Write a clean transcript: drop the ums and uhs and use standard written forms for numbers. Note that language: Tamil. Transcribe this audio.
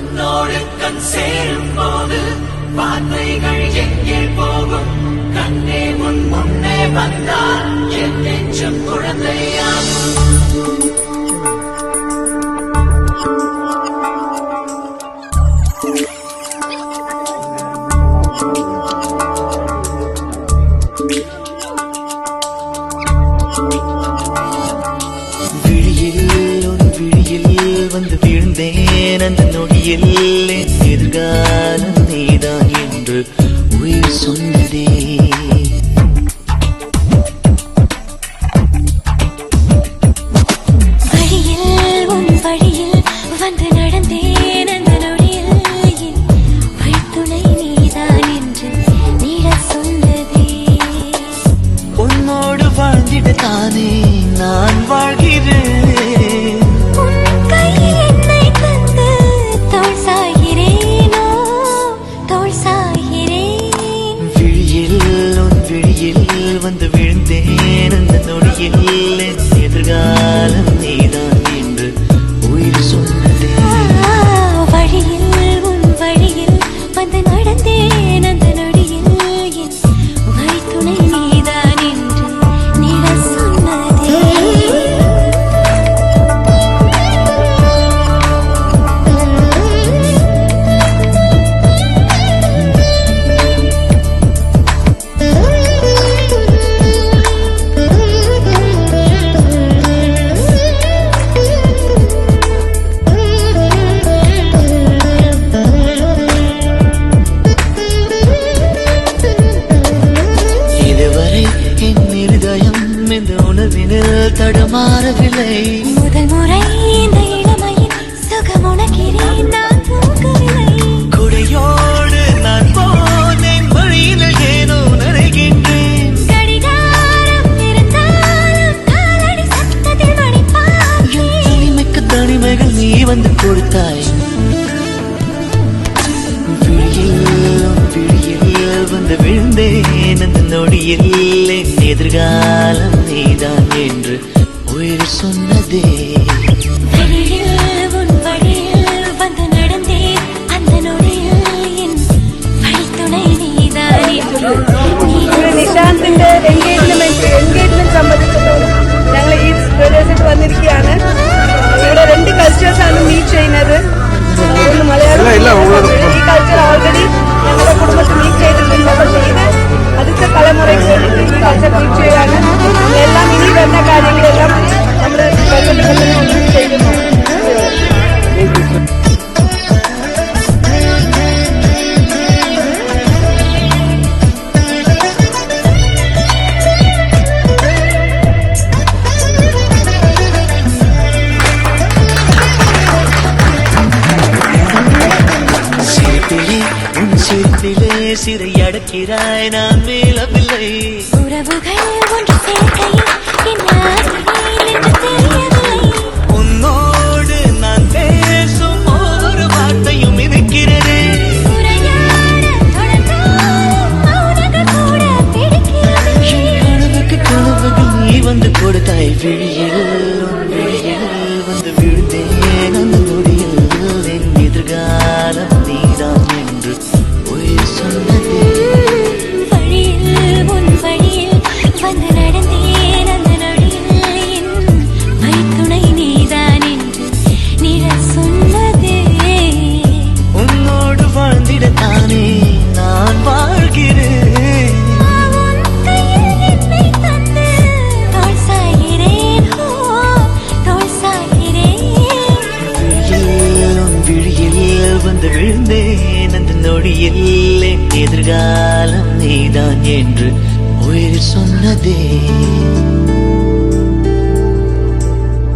கண்ணோடு கண் சேரும் போது வார்த்தைகள் எங்கே போகும்? கண்ணே முன்னே வந்தால் என் நெஞ்சம் குழந்தையாகும். வந்து வீழ்ந்தேன் அந்த நொடியில் எதிர்காலம் நீதான் என்று உயிர் சொன்னதே. வழியில் உன் வழியில் வந்து நடந்தேன் அந்த நொடியில் என் வழித்துணை நீதான் என்று நீடச் சொன்னதே. உன்னோடு வாழ்ந்திட தானே நான் வாழ்கிறேன். வந்து விழுந்தேன் அந்த நொடியில் எதிர்காலம் நீதான் என்று உயிர் சொன்னதே. வழியில் உன் வழியில் வந்து நடந்தேன் அந்த நொடியில் என் வழித்துணை நீதான் என்று நீடச் சொன்னதே. இந்த உணர்வினில் தடமாறவில்லை. முதல் முறை இந்த இளமையின் சுகம் உணக்கிறேன் நான் தூங்கவில்லை. குடையோடு நான் போனேன் வழியில் ஏனோ நனைகின்றேன். கடிகாரம் இருந்தாலும் காலடி சத்தத்தில் மணிப்பார்க்கிறேன். தனிமைக்கு தனிமைகள் நீ வந்து கொடுத்தாய். விழியில் வந்து விழுந்தேன் அந்த நொடியில் எதிர்காலம் நீதான் என்று உயிர் சொன்னதே. வழியில் உன் வழியில் வந்து நடந்தேன் அந்த நொடியில் என் வழித்துணை நீதான் என்று നിശാന്തിന്റെ എൻഗേജ്മെന്റ് സംബന്ധിച്ചിടത്തോളം ഞങ്ങൾ ഈ പ്രദേശത്ത് വന്നിരിക്കുകയാണ്. ഇവിടെ 2 കൾച്ചേഴ്സാണ് മീറ്റ് ചെയ്യുന്നത്. ഒന്ന് മലയാളം, ഈ കൾച്ചർ ഓൾറെഡി ഞങ്ങളുടെ കുടുംബത്തിൽ മീറ്റ് ചെയ്തിട്ടുണ്ട്. പക്ഷേ ഇത് അടുത്ത തലമുറയ്ക്ക് വേണ്ടിയിട്ട് ഈ കൾച്ചർ മീറ്റ് ചെയ്യാണ്. എല്ലാം ഇനി വരുന്ന കാര്യങ്ങളെല്ലാം നമ്മുടെ പ്രകൃതി ചെയ്യുന്നു. சிறை அடக்கிறாய் நான் மேலவில்லை. உறவுகள் ஒன்று சேர்க்கையில் தெரியவில்லை. உன்னோடு நான் பேசும் ஒவ்வொரு வார்த்தையும் இருக்கிறதே. கனவுகள் நீ வந்து கொடுத்தாய். விழியில் வந்து விழுந்தேன் அந்த நொடியில் என் எதிர்காலம் நீதான் என்று உயிர் சொன்னதே. வழியில் உன் வழியில் வந்து நடந்தேன் அந்த நொடியில் என் வழித்துணை நீதான் என்று நீடச் சொன்னதே. உன்னோடு வாழ்ந்திட தானே நான் வாழ்கிறேன். என்னை தந்து தோள் சாய்கிறேன், தோள் சாய்கிறேன். விழியில் வந்து விழுந்தேன் அந்த நொடியில் எதிர்காலம் நீதான் என்று உயிர் சொன்னதே.